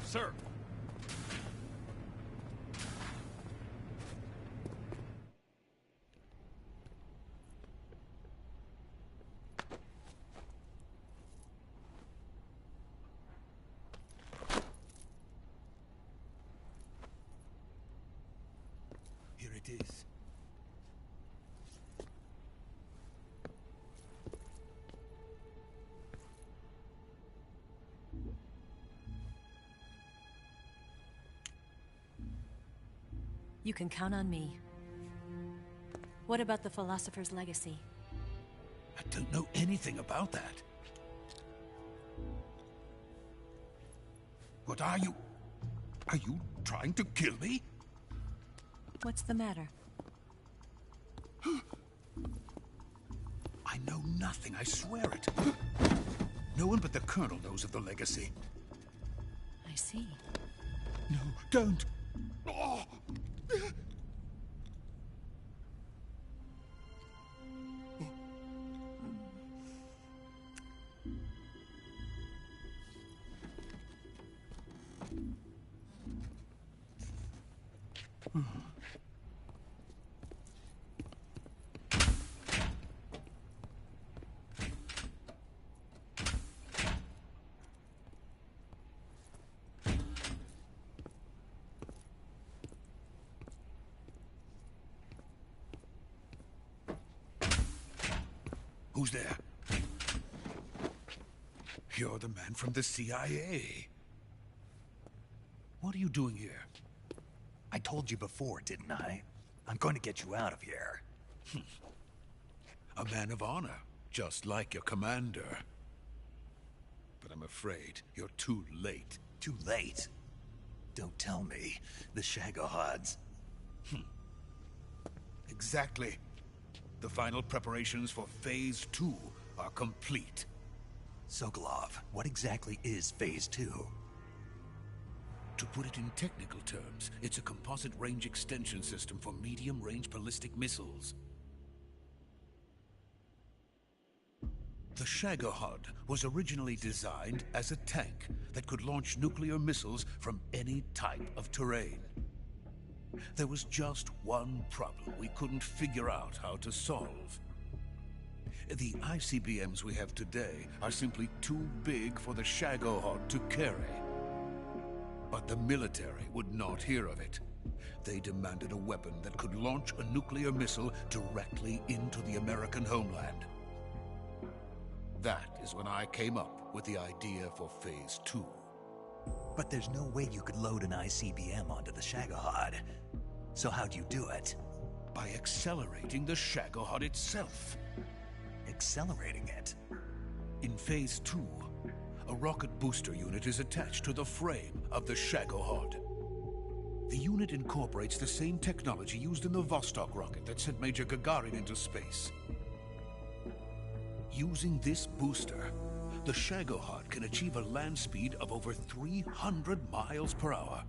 sir. Here it is. You can count on me. What about the Philosopher's Legacy? I don't know anything about that. What are you? Are you trying to kill me? What's the matter? I know nothing, I swear it. No one but the Colonel knows of the Legacy. I see. No, don't! Oh. Who's there? You're the man from the CIA. What are you doing here? I told you before, didn't I? I'm going to get you out of here. A man of honor, just like your commander. But I'm afraid you're too late. Too late? Don't tell me. The Shagohods. Exactly. The final preparations for Phase 2 are complete. Sokolov, what exactly is Phase 2? To put it in technical terms, it's a composite range extension system for medium-range ballistic missiles. The Shagohod was originally designed as a tank that could launch nuclear missiles from any type of terrain. There was just one problem we couldn't figure out how to solve. The ICBMs we have today are simply too big for the Shagohod to carry. But the military would not hear of it. They demanded a weapon that could launch a nuclear missile directly into the American homeland. That is when I came up with the idea for Phase 2. But there's no way you could load an ICBM onto the Shagohod. So how'd you do it? By accelerating the Shagohod itself. Accelerating it? In Phase 2, a rocket booster unit is attached to the frame of the Shagohod. The unit incorporates the same technology used in the Vostok rocket that sent Major Gagarin into space. Using this booster, the Shagohod can achieve a land speed of over 300 miles per hour.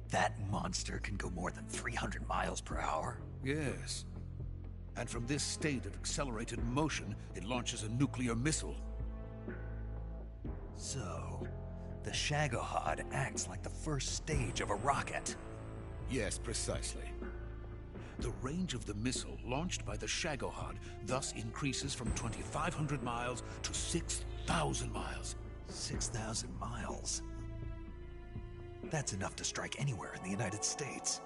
That monster can go more than 300 miles per hour? Yes. And from this state of accelerated motion, it launches a nuclear missile. So, the Shagohod acts like the first stage of a rocket. Yes, precisely. The range of the missile launched by the Shagohod thus increases from 2,500 miles to 6,000 miles. 6,000 miles? That's enough to strike anywhere in the United States.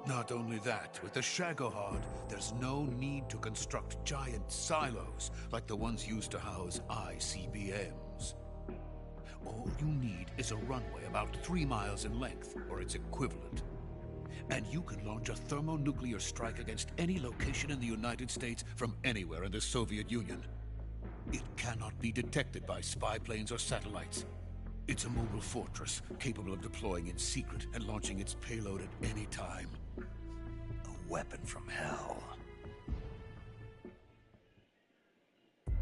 Not only that, with the Shagohod, there's no need to construct giant silos like the ones used to house ICBMs. All you need is a runway about 3 miles in length, or its equivalent. And you can launch a thermonuclear strike against any location in the United States from anywhere in the Soviet Union. It cannot be detected by spy planes or satellites. It's a mobile fortress, capable of deploying in secret and launching its payload at any time. A weapon from hell.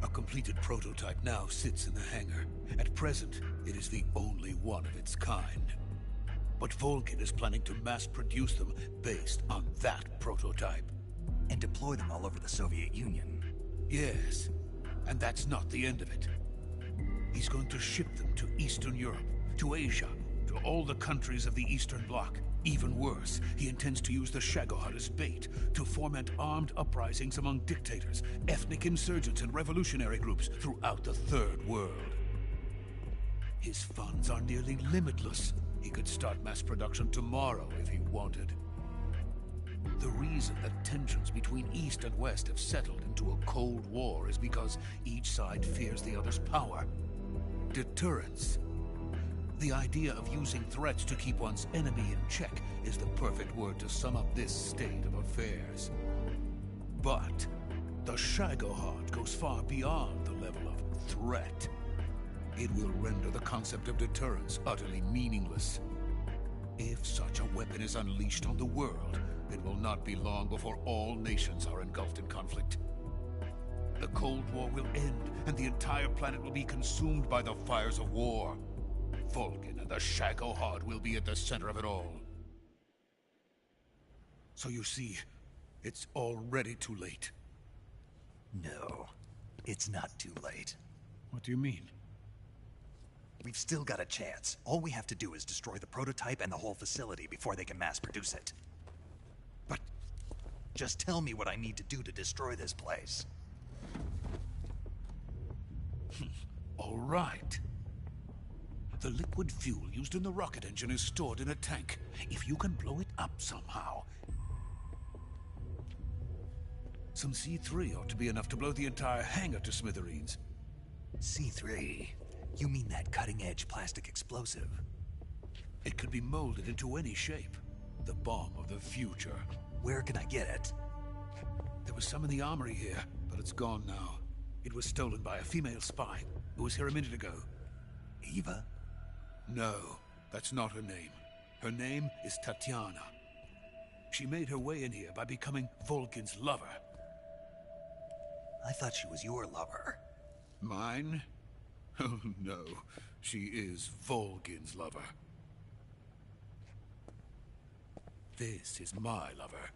A completed prototype now sits in the hangar. At present, it is the only one of its kind. But Volgin is planning to mass-produce them based on that prototype. And deploy them all over the Soviet Union. Yes, and that's not the end of it. He's going to ship them to Eastern Europe, to Asia, to all the countries of the Eastern Bloc. Even worse, he intends to use the Shagohod as bait to foment armed uprisings among dictators, ethnic insurgents, and revolutionary groups throughout the Third World. His funds are nearly limitless. He could start mass production tomorrow if he wanted. The reason that tensions between East and West have settled into a Cold War is because each side fears the other's power. Deterrence. The idea of using threats to keep one's enemy in check is the perfect word to sum up this state of affairs. But the Shagohod goes far beyond the level of threat. It will render the concept of deterrence utterly meaningless. If such a weapon is unleashed on the world, it will not be long before all nations are engulfed in conflict. The Cold War will end, and the entire planet will be consumed by the fires of war. Vulcan and the Shagohod will be at the center of it all. So you see, it's already too late. No, it's not too late. What do you mean? We've still got a chance. All we have to do is destroy the prototype and the whole facility before they can mass produce it. But just tell me what I need to do to destroy this place. All right. The liquid fuel used in the rocket engine is stored in a tank. If you can blow it up somehow... Some C3 ought to be enough to blow the entire hangar to smithereens. C3? You mean that cutting-edge plastic explosive? It could be molded into any shape. The bomb of the future. Where can I get it? There was some in the armory here, but it's gone now. It was stolen by a female spy who was here a minute ago. Eva? No, that's not her name. Her name is Tatiana. She made her way in here by becoming Vulcan's lover. I thought she was your lover. Mine? Oh no, she is Vulcan's lover. This is my lover.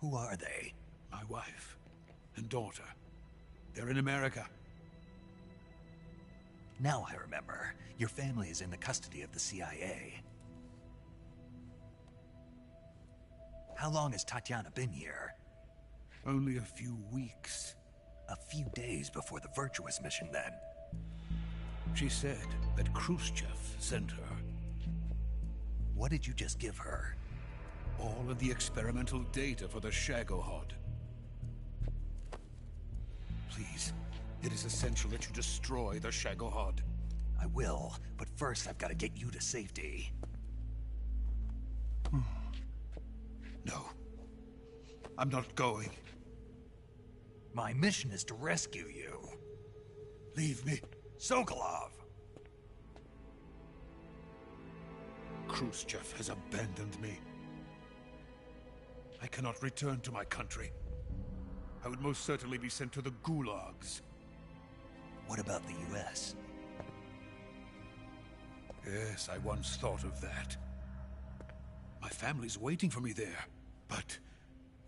Who are they? My wife and daughter. They're in America. Now I remember. Your family is in the custody of the CIA. How long has Tatiana been here? Only a few weeks. A few days before the Virtuous mission, then. She said that Khrushchev sent her. What did you just give her? All of the experimental data for the Shagohod. Please, it is essential that you destroy the Shagohod. I will, but first I've got to get you to safety. No. I'm not going. My mission is to rescue you. Leave me. Sokolov! Khrushchev has abandoned me. I cannot return to my country. I would most certainly be sent to the gulags. What about the US? Yes, I once thought of that. My family's waiting for me there. But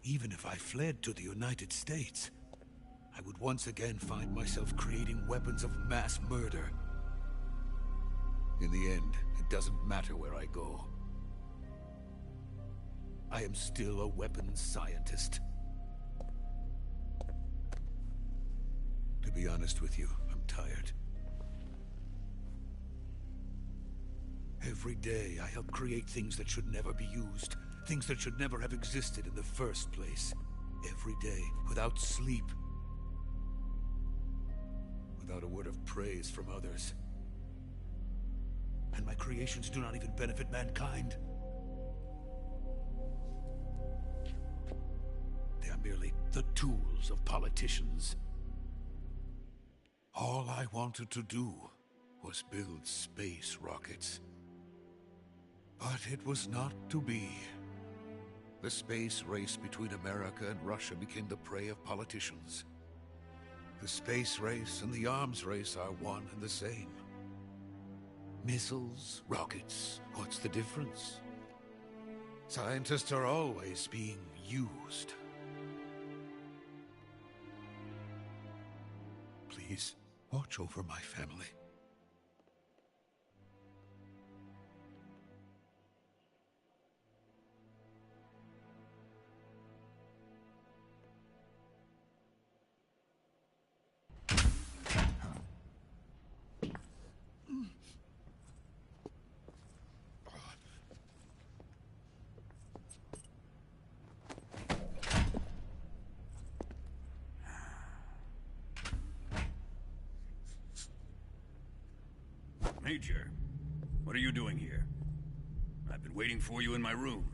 even if I fled to the United States, I would once again find myself creating weapons of mass murder. In the end, it doesn't matter where I go. I am still a weapons scientist. To be honest with you, I'm tired. Every day, I help create things that should never be used. Things that should never have existed in the first place. Every day, without sleep. Without a word of praise from others. And my creations do not even benefit mankind. They are merely the tools of politicians. All I wanted to do was build space rockets. But it was not to be. The space race between America and Russia became the prey of politicians. The space race and the arms race are one and the same. Missiles, rockets, what's the difference? Scientists are always being used. Please, watch over my family. Major, what are you doing here? I've been waiting for you in my room.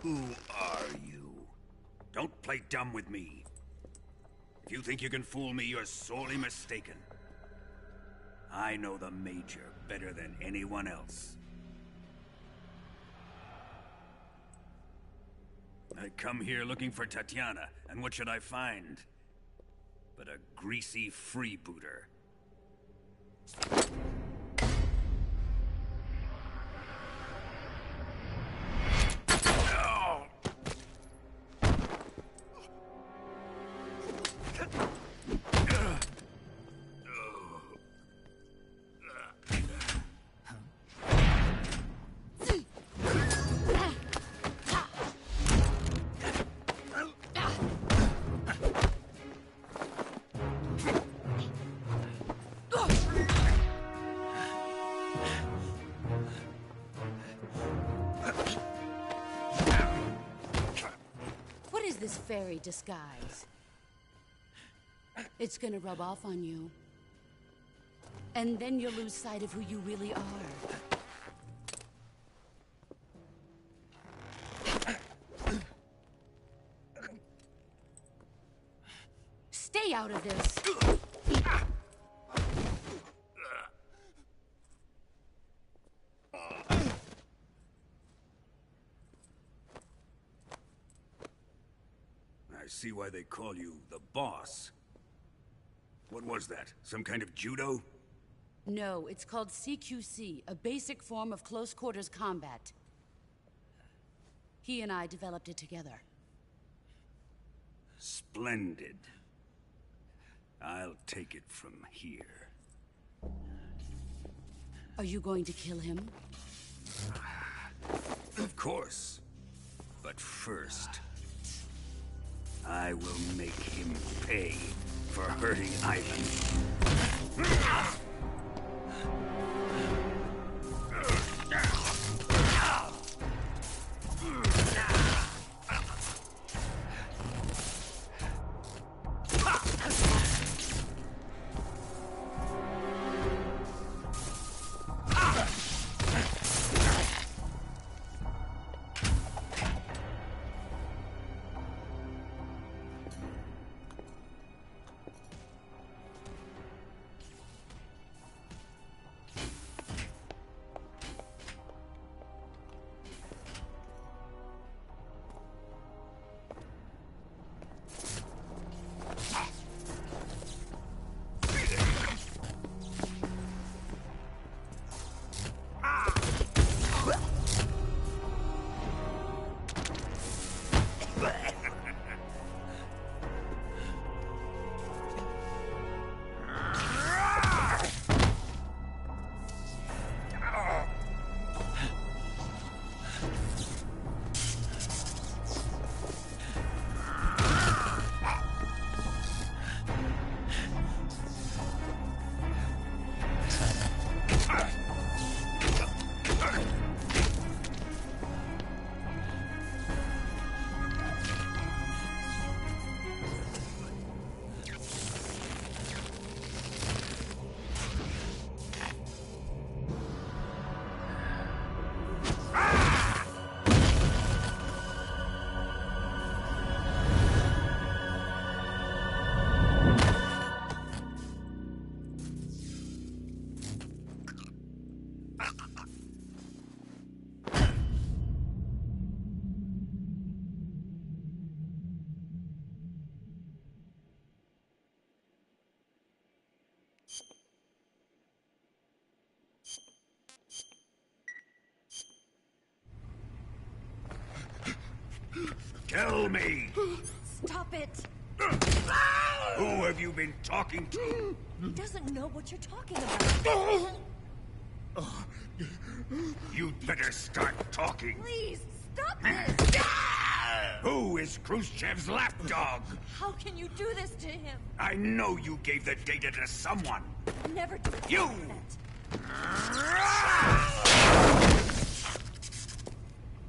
Who are you? Don't play dumb with me. If you think you can fool me, you're sorely mistaken. I know the Major better than anyone else. I come here looking for Tatiana, and what should I find? But a greasy freebooter. This fairy disguise. It's gonna rub off on you. And then you'll lose sight of who you really are. Stay out of this. I see why they call you the boss. What was that? Some kind of judo? No, it's called CQC, a basic form of close quarters combat. He and I developed it together. Splendid. I'll take it from here. Are you going to kill him? Of course. But first, I will make him pay for hurting Ivan. Tell me! Stop it! Who have you been talking to? He doesn't know what you're talking about. You'd better start talking. Please, stop this! Who is Khrushchev's lapdog? How can you do this to him? I know you gave the data to someone. Never do You! that.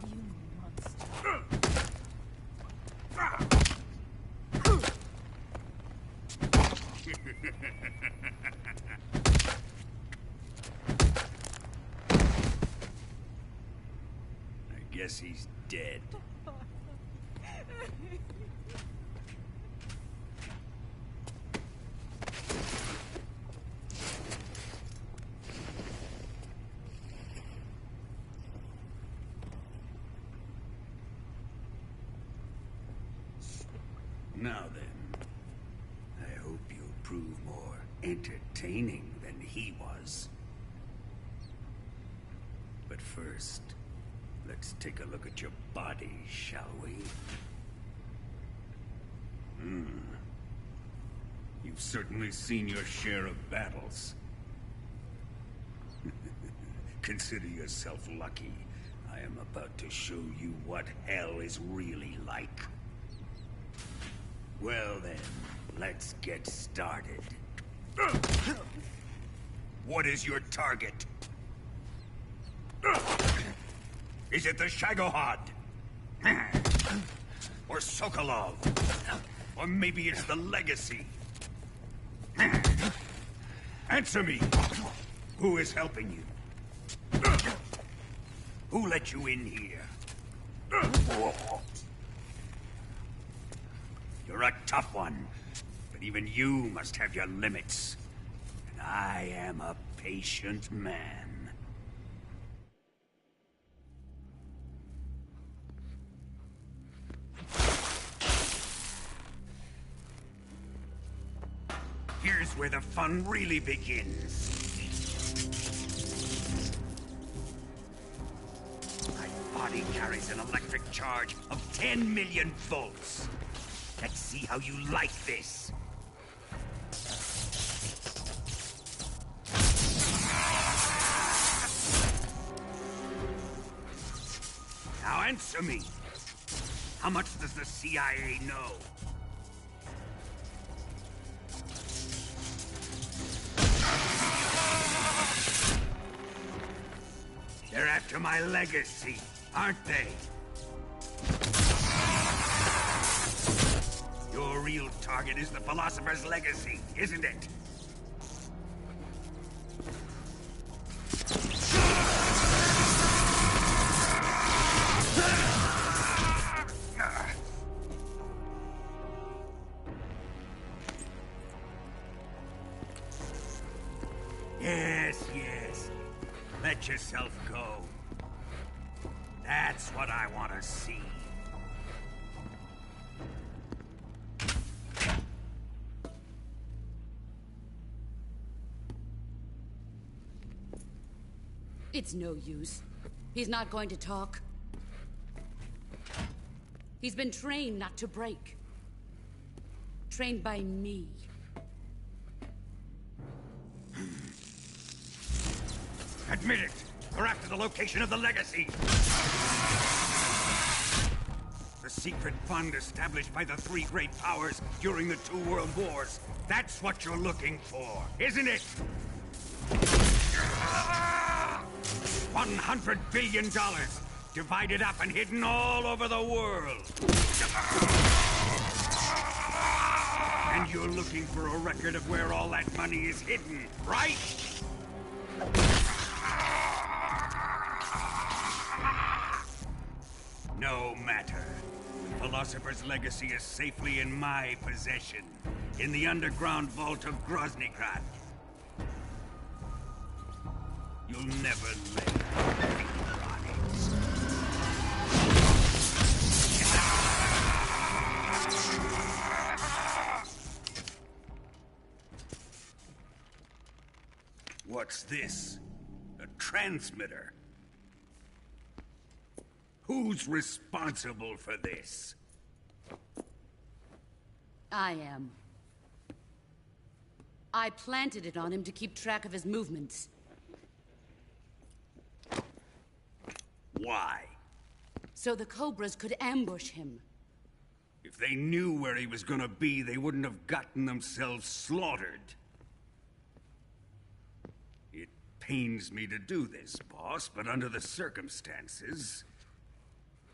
You monster. I guess he's dead. Now then, I hope you'll prove more entertaining than he was. But first, let's take a look at your body, shall we? You've certainly seen your share of battles. Consider yourself lucky. I am about to show you what hell is really like. Well then, let's get started. What is your target? Is it the Shagohod? Or Sokolov? Or maybe it's the Legacy? Answer me! Who is helping you? Who let you in here? You're a tough one, but even you must have your limits. And I am a patient man. Here's where the fun really begins. My body carries an electric charge of 10 million volts. Let's see how you like this. Now answer me. How much does the CIA know? They're after my legacy, aren't they? Your real target is the Philosopher's Legacy, isn't it? Yes. Let yourself go. That's what I want to see. It's no use. He's not going to talk. He's been trained not to break. Trained by me. Admit it! We're after the location of the Legacy! The secret fund established by the three great powers during the 2 world wars. That's what you're looking for, isn't it? $100 billion, divided up and hidden all over the world. And you're looking for a record of where all that money is hidden, right? No matter. The Philosopher's Legacy is safely in my possession, in the underground vault of Groznygrad. You'll never lay a finger on it. What's this? A transmitter? Who's responsible for this? I am. I planted it on him to keep track of his movements. Why? So the Cobras could ambush him. If they knew where he was gonna be, they wouldn't have gotten themselves slaughtered. It pains me to do this, boss, but under the circumstances,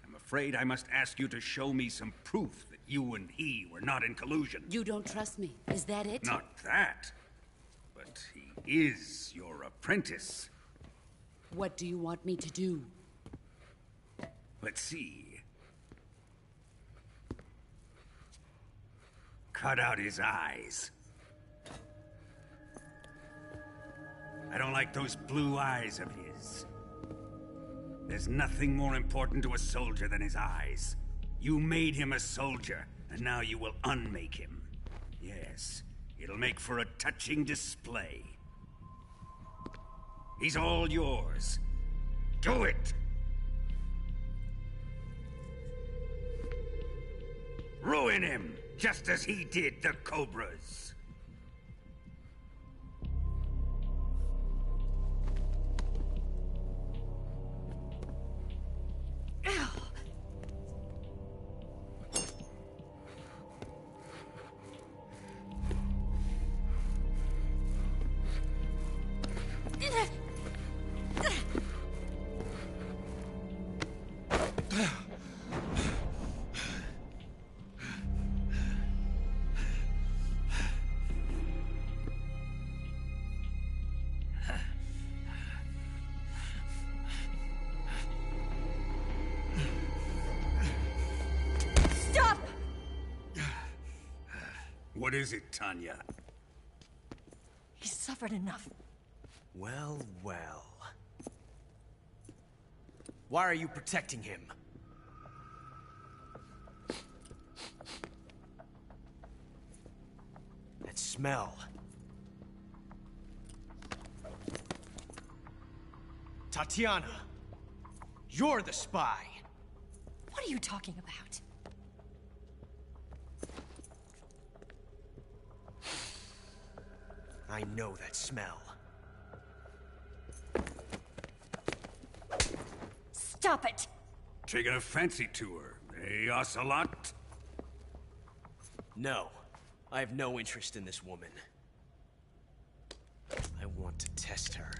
I'm afraid I must ask you to show me some proof that you and he were not in collusion. You don't trust me, is that it? Not that, but he is your apprentice. What do you want me to do? Let's see. Cut out his eyes. I don't like those blue eyes of his. There's nothing more important to a soldier than his eyes. You made him a soldier, and now you will unmake him. Yes, it'll make for a touching display. He's all yours. Do it! Ruin him, just as he did the Cobras. What is it, Tanya? He's suffered enough. Well, well. Why are you protecting him? That smell. Tatiana! You're the spy! What are you talking about? I know that smell. Stop it! Taking a fancy to her, eh, Ocelot? No. I have no interest in this woman. I want to test her.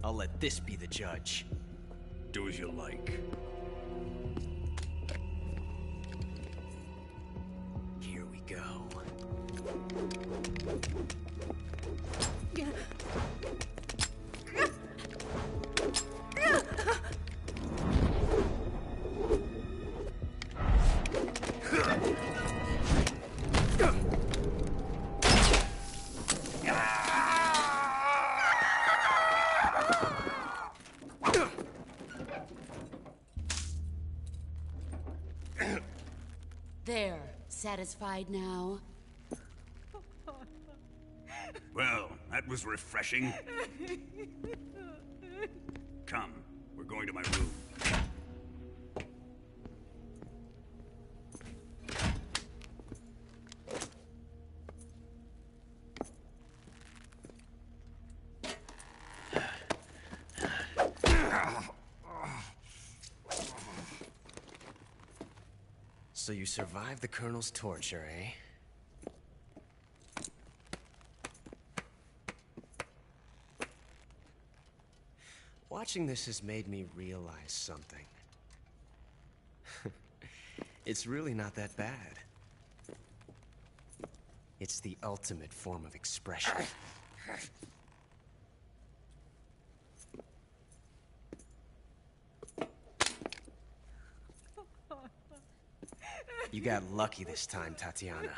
I'll let this be the judge. Do as you like. Here we go. There. Satisfied now? Well, that was refreshing. Come, we're going to my room. So you survived the Colonel's torture, eh? Watching this has made me realize something. It's really not that bad. It's the ultimate form of expression. You got lucky this time, Tatiana.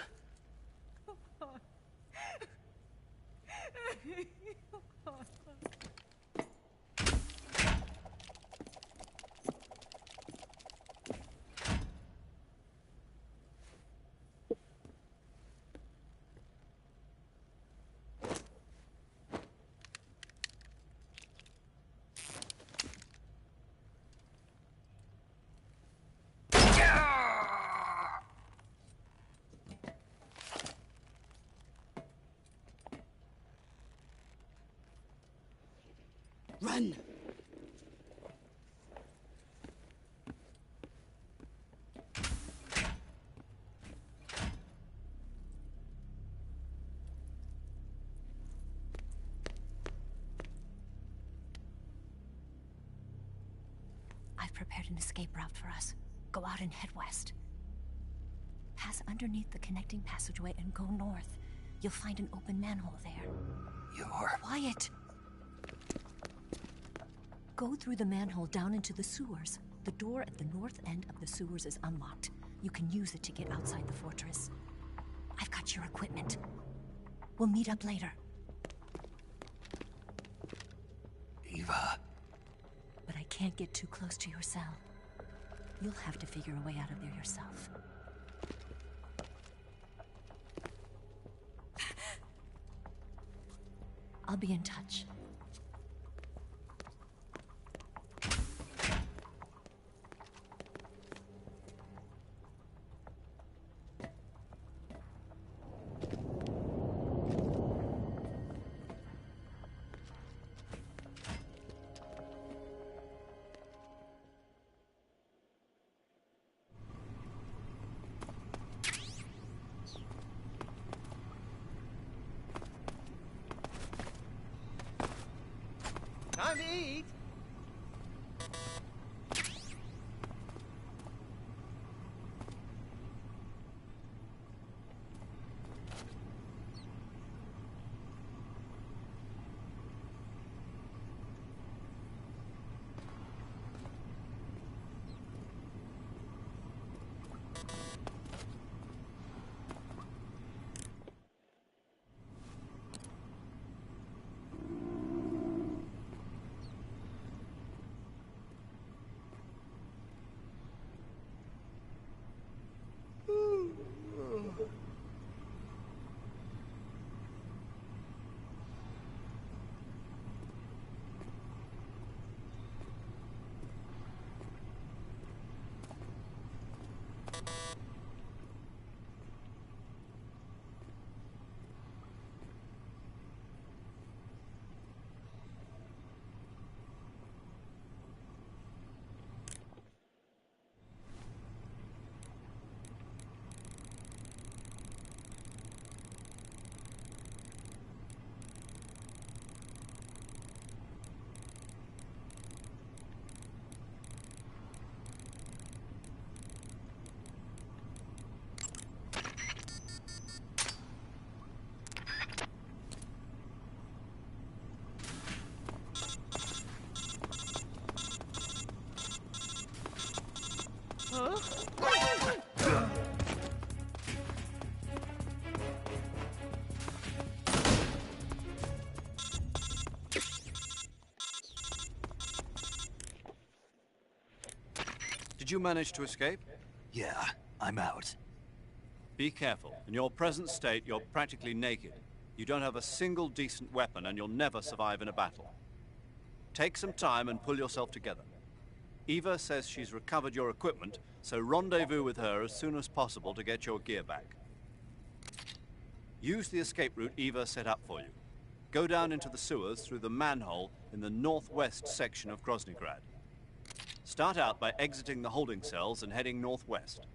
Run! I've prepared an escape route for us. Go out and head west. Pass underneath the connecting passageway and go north. You'll find an open manhole there. You're... Quiet! Go through the manhole down into the sewers. The door at the north end of the sewers is unlocked. You can use it to get outside the fortress. I've got your equipment. We'll meet up later. Eva... But I can't get too close to your cell. You'll have to figure a way out of there yourself. I'll be in touch. Time to eat! Did you manage to escape? Yeah, I'm out. Be careful. In your present state, you're practically naked. You don't have a single decent weapon, and you'll never survive in a battle. Take some time and pull yourself together. Eva says she's recovered your equipment, so rendezvous with her as soon as possible to get your gear back. Use the escape route Eva set up for you. Go down into the sewers through the manhole in the northwest section of Groznygrad. Start out by exiting the holding cells and heading northwest.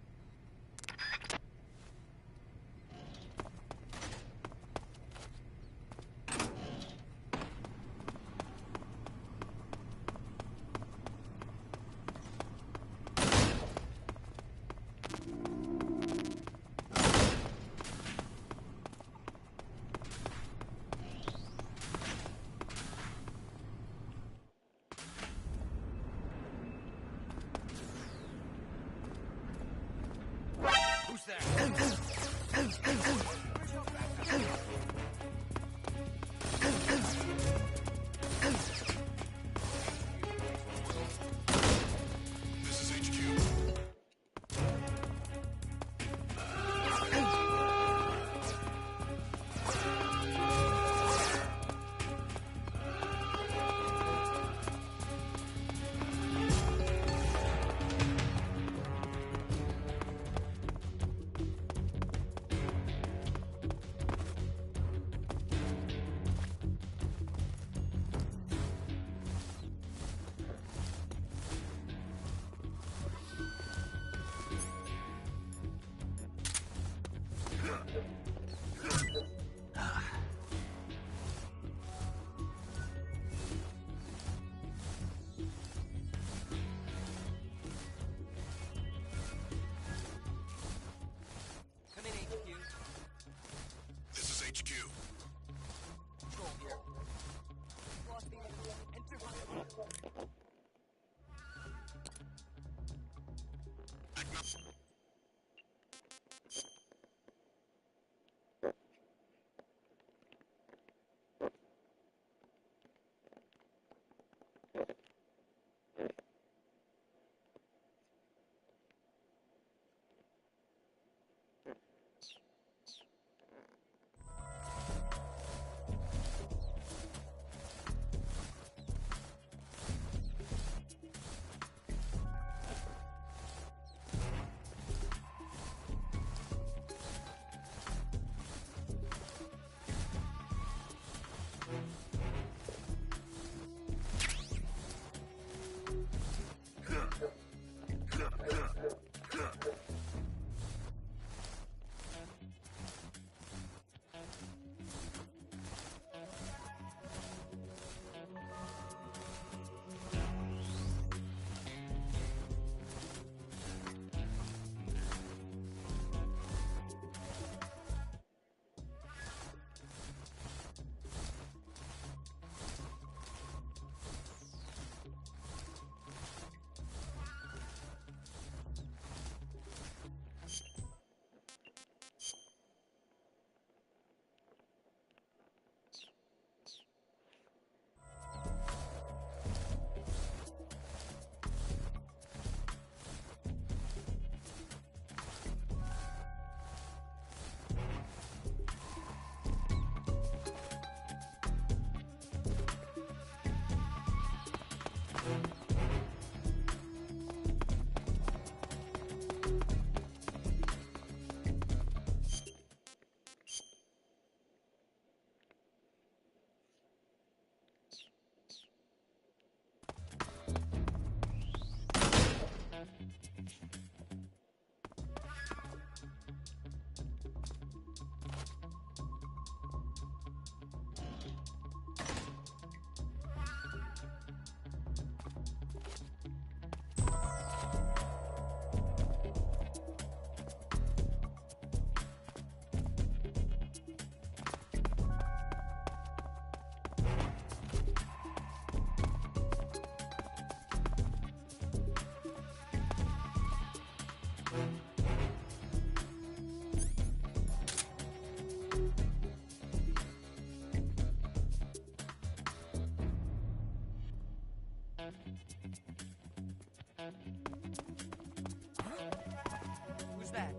Who's that?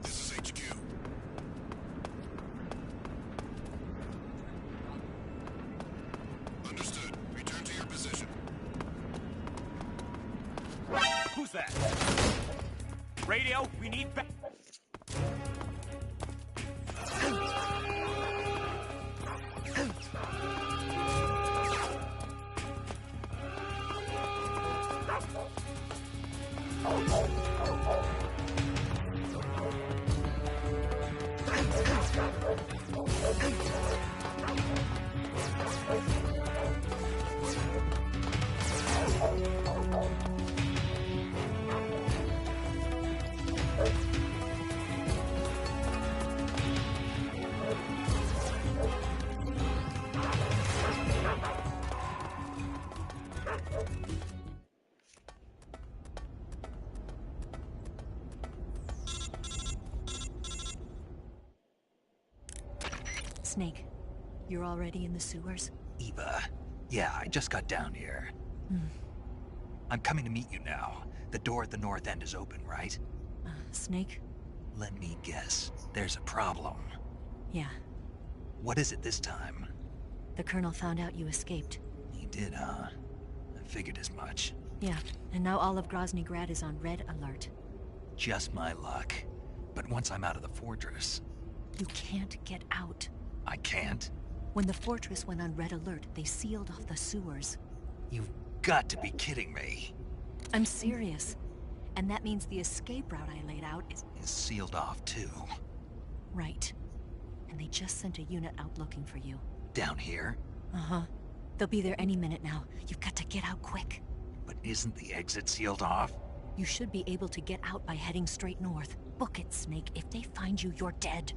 This is HQ. Understood. Return to your position. Who's that? Radio, we need back. Snake, you're already in the sewers? Eva. Yeah, I just got down here. I'm coming to meet you now. The door at the north end is open, right? Snake? Let me guess. There's a problem. Yeah. What is it this time? The Colonel found out you escaped. He did, huh? I figured as much. Yeah, and now all of Grozny Grad is on red alert. Just my luck. But once I'm out of the fortress... You can't get out. I can't? When the fortress went on red alert, they sealed off the sewers. You've got to be kidding me. I'm serious. And that means the escape route I laid out is... Is sealed off, too. Right. And they just sent a unit out looking for you. Down here? Uh-huh. They'll be there any minute now. You've got to get out quick. But isn't the exit sealed off? You should be able to get out by heading straight north. Book it, Snake. If they find you, you're dead.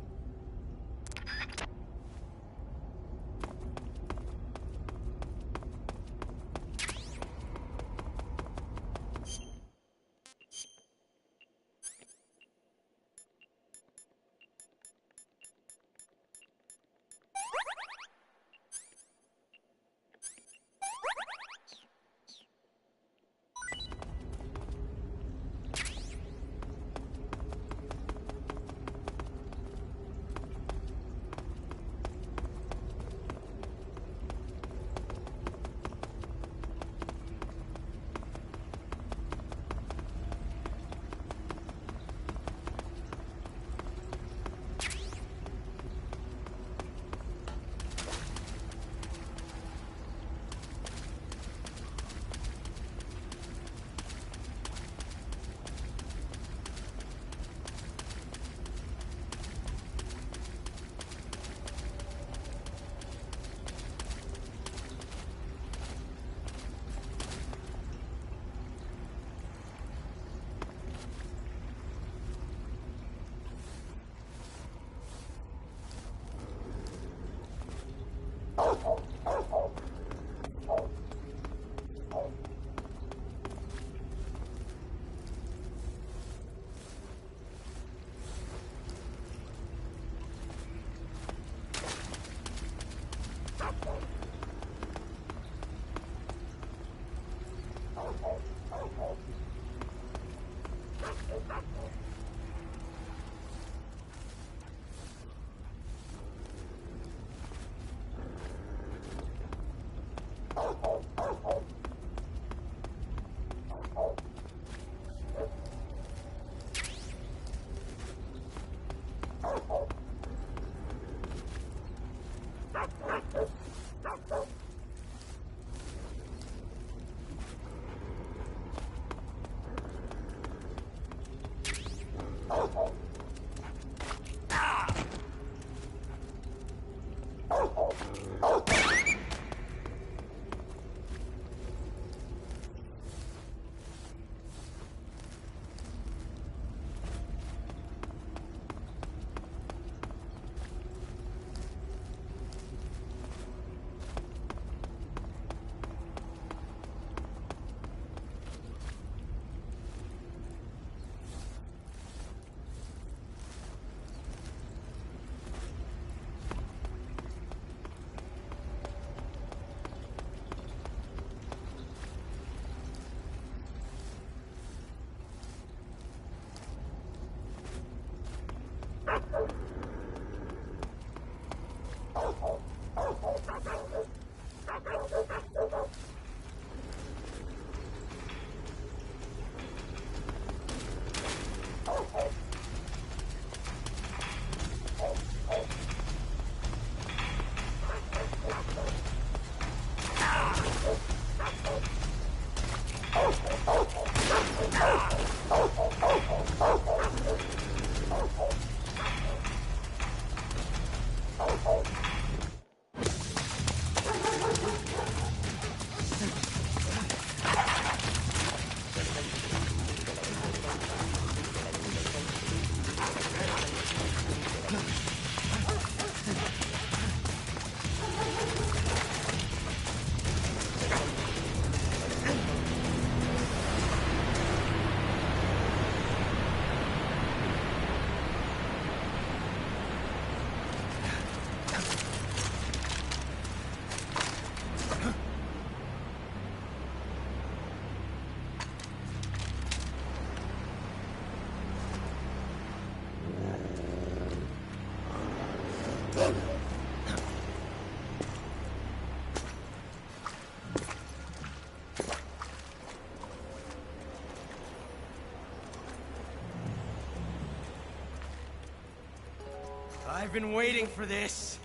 I've been waiting for this.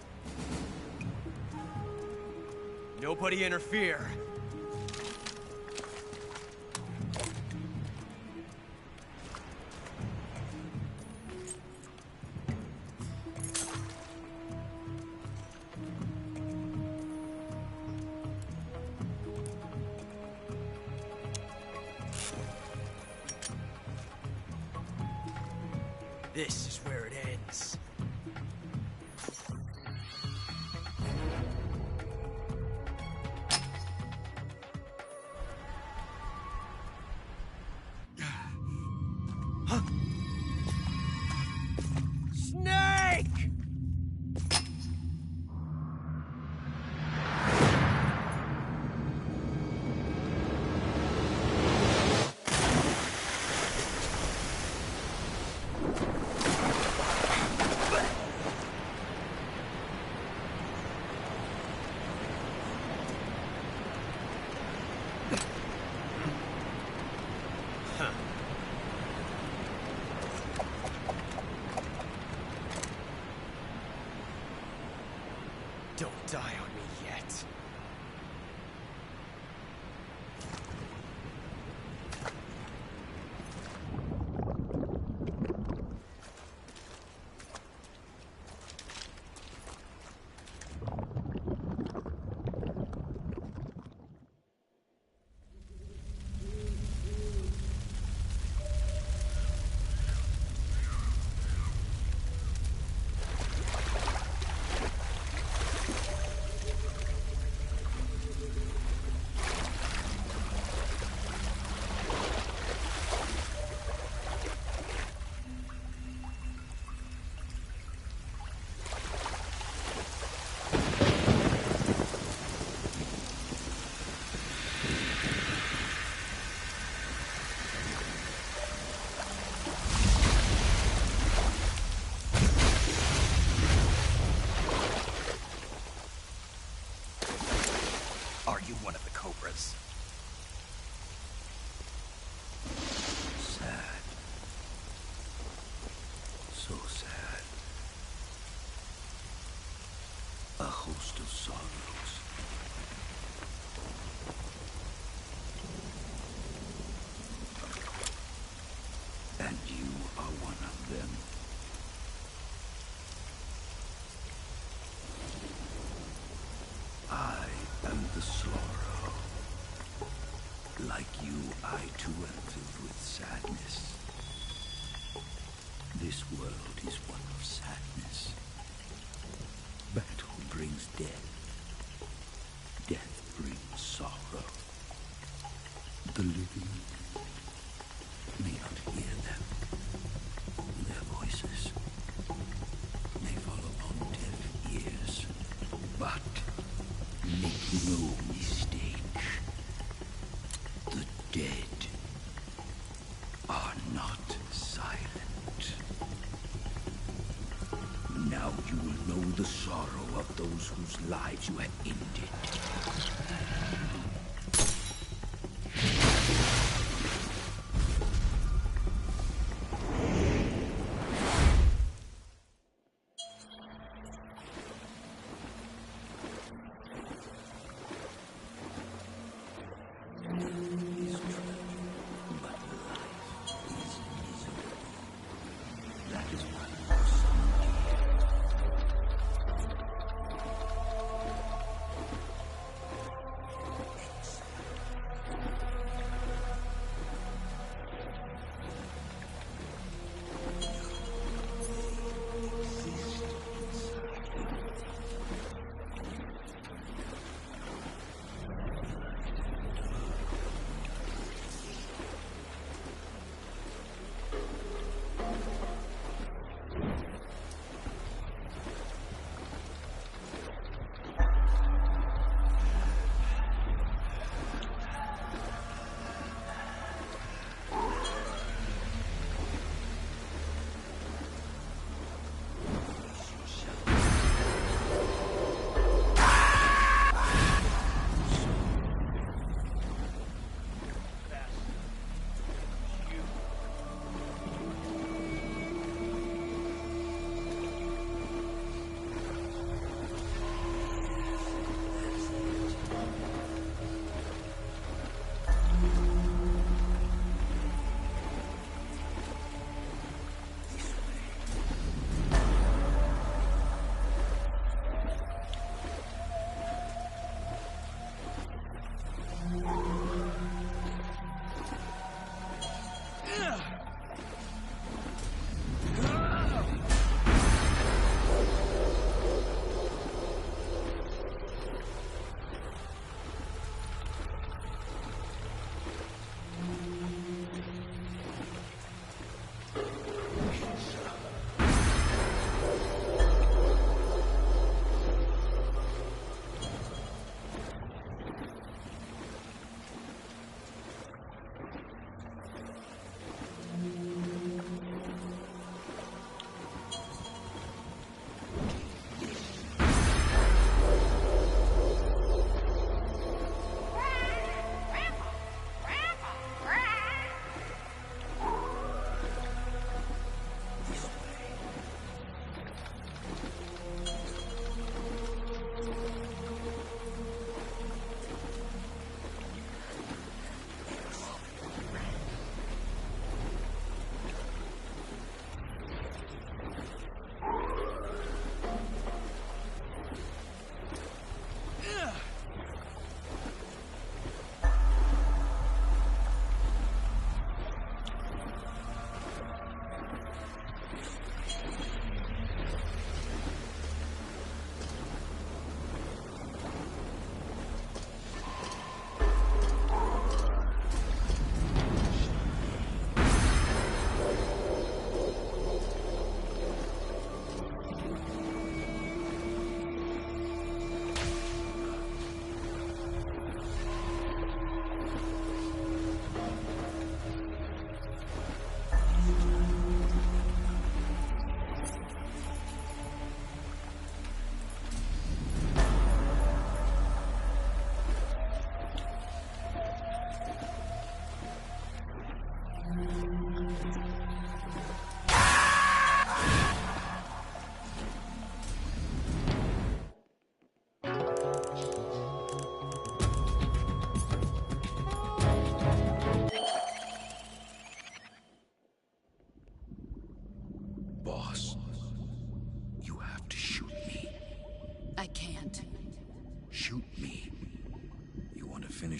Nobody interfere. This is where it ends. Snake! Don't die on me yet. Are you one of the Cobras? Sad. So sad. A host of sorrows. And you are one of them. I am the sorrow. Like you, I too am filled with sadness. This world is one of sadness. Battle brings death. Death brings sorrow. The living may not hear them. Their voices may fall upon deaf ears. But make no mistake, the dead are not silent. Now you will know the sorrow of those whose lives you have ended.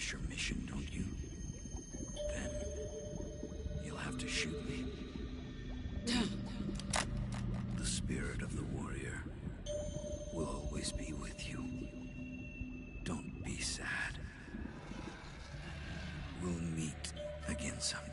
finish your mission, don't you? Then you'll have to shoot me. The spirit of the warrior will always be with you. Don't be sad. We'll meet again someday.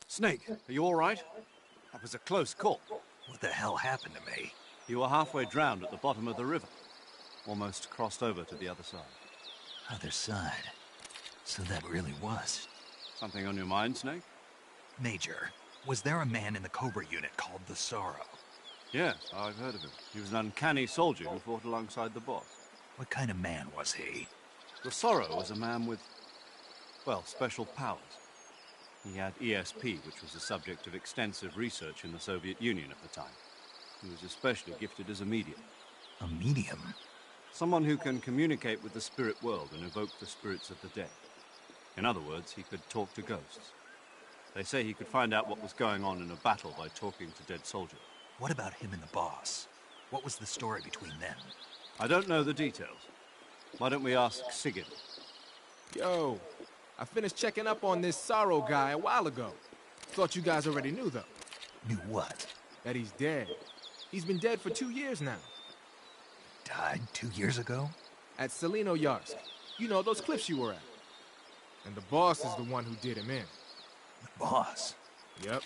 Snake, are you all right? That was a close call. What the hell happened to me? You were halfway drowned at the bottom of the river. Almost crossed over to the other side. Other side? So that really was. Something on your mind, Snake? Major, was there a man in the Cobra unit called the Sorrow? Yes, I've heard of him. He was an uncanny soldier who fought alongside the boss. What kind of man was he? The Sorrow was a man with, well, special powers. He had ESP, which was the subject of extensive research in the Soviet Union at the time. He was especially gifted as a medium. A medium? Someone who can communicate with the spirit world and evoke the spirits of the dead. In other words, he could talk to ghosts. They say he could find out what was going on in a battle by talking to dead soldiers. What about him and the boss? What was the story between them? I don't know the details. Why don't we ask Sigurd? Yo, I finished checking up on this Sorrow guy a while ago. Thought you guys already knew, though. Knew what? That he's dead. He's been dead for 2 years now. Died 2 years ago? At Selino-Yarsk. You know, those cliffs you were at. And the boss is the one who did him in. The boss? Yep.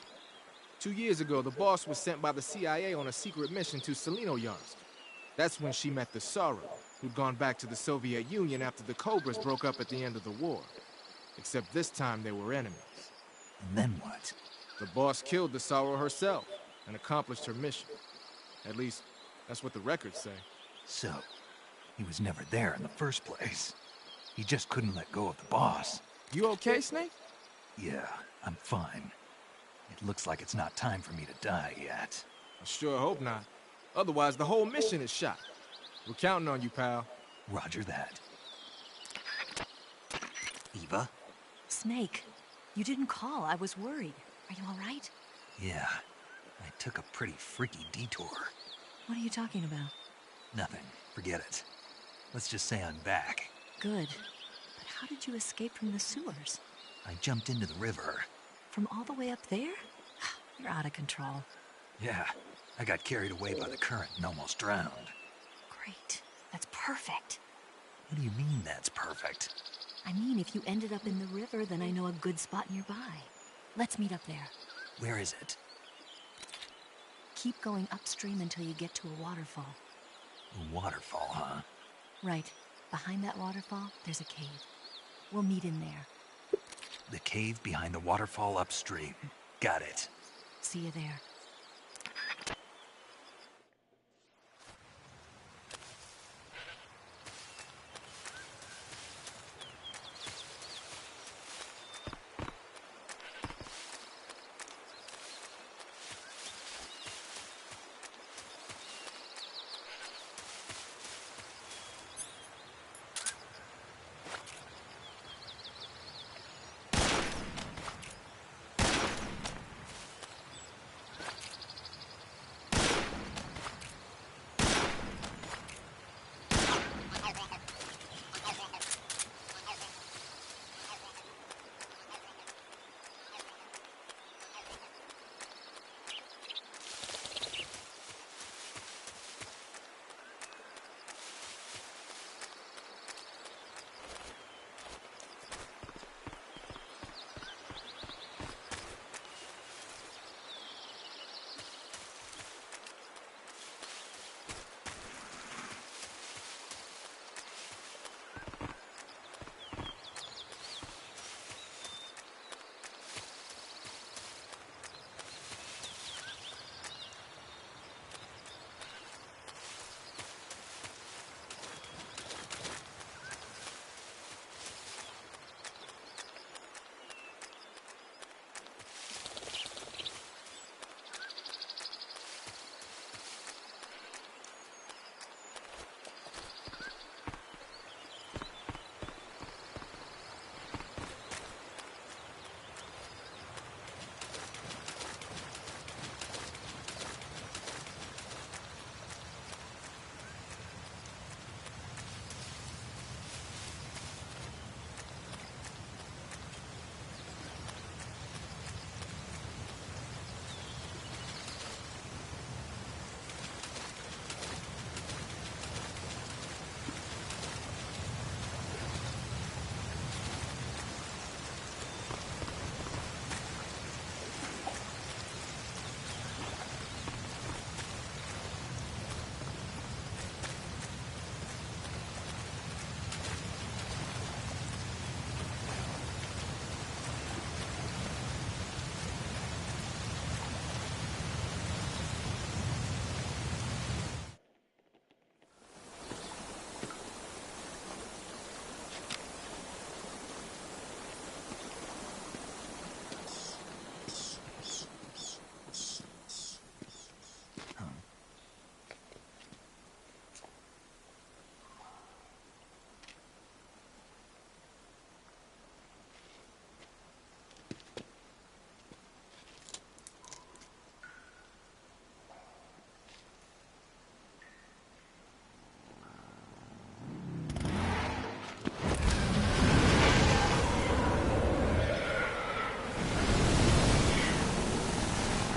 2 years ago, the boss was sent by the CIA on a secret mission to Selino-Yarsk. That's when she met the Sorrow, who'd gone back to the Soviet Union after the Cobras broke up at the end of the war. Except this time they were enemies. And then what? The boss killed the Sorrow herself and accomplished her mission. At least, that's what the records say. So, he was never there in the first place. He just couldn't let go of the boss. You okay, Snake? Yeah, I'm fine. It looks like it's not time for me to die yet. I sure hope not. Otherwise, the whole mission is shot. We're counting on you, pal. Roger that. Eva? Snake, you didn't call. I was worried. Are you all right? Yeah, I took a pretty freaky detour. What are you talking about? Nothing. Forget it. Let's just say I'm back. Good. But how did you escape from the sewers? I jumped into the river. From all the way up there? You're out of control. Yeah, I got carried away by the current and almost drowned. Great. That's perfect. What do you mean that's perfect? I mean, if you ended up in the river, then I know a good spot nearby. Let's meet up there. Where is it? Keep going upstream until you get to a waterfall. A waterfall, huh? Right. Behind that waterfall, there's a cave. We'll meet in there. The cave behind the waterfall upstream. Got it. See you there.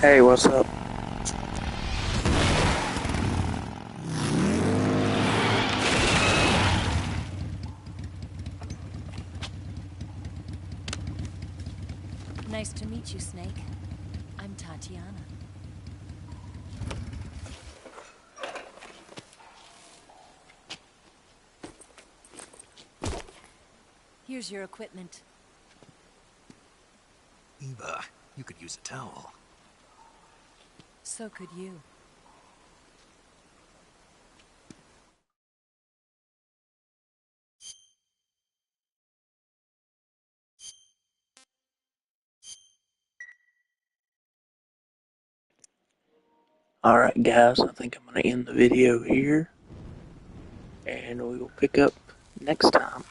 Hey, what's up? Nice to meet you, Snake. I'm Tatiana. Here's your equipment. Eva, you could use a towel. So could you. Alright guys, I think I'm going to end the video here. And we will pick up next time.